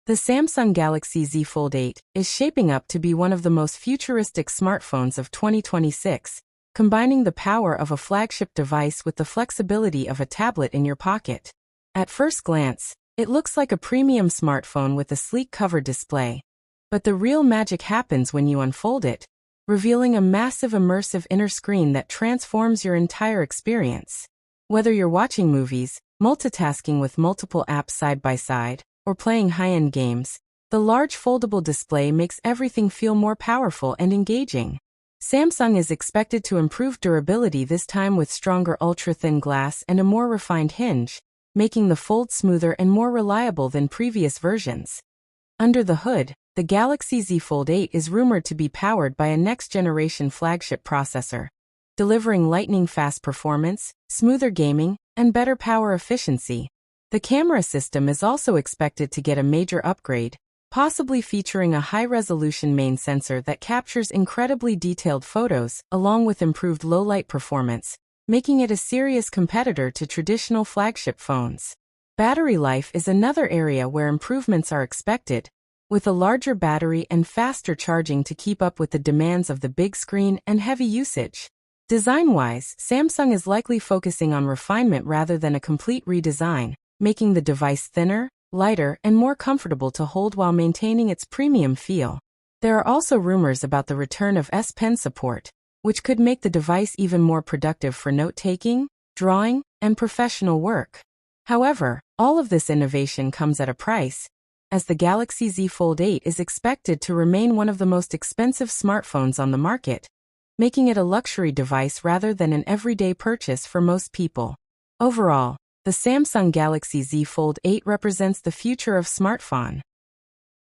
The Samsung Galaxy Z Fold 8 is shaping up to be one of the most futuristic smartphones of 2026, combining the power of a flagship device with the flexibility of a tablet in your pocket. At first glance, it looks like a premium smartphone with a sleek cover display. But the real magic happens when you unfold it, revealing a massive immersive inner screen that transforms your entire experience. Whether you're watching movies, multitasking with multiple apps side by side, or playing high-end games, the large foldable display makes everything feel more powerful and engaging. Samsung is expected to improve durability this time with stronger ultra-thin glass and a more refined hinge, making the fold smoother and more reliable than previous versions. Under the hood, the Galaxy Z Fold 8 is rumored to be powered by a next-generation flagship processor, delivering lightning-fast performance, smoother gaming, and better power efficiency. The camera system is also expected to get a major upgrade, possibly featuring a high-resolution main sensor that captures incredibly detailed photos, along with improved low-light performance, making it a serious competitor to traditional flagship phones. Battery life is another area where improvements are expected, with a larger battery and faster charging to keep up with the demands of the big screen and heavy usage. Design-wise, Samsung is likely focusing on refinement rather than a complete redesign, making the device thinner, lighter, and more comfortable to hold while maintaining its premium feel. There are also rumors about the return of S Pen support, which could make the device even more productive for note-taking, drawing, and professional work. However, all of this innovation comes at a price, as the Galaxy Z Fold 8 is expected to remain one of the most expensive smartphones on the market, making it a luxury device rather than an everyday purchase for most people. Overall, the Samsung Galaxy Z Fold 8 represents the future of smartphone.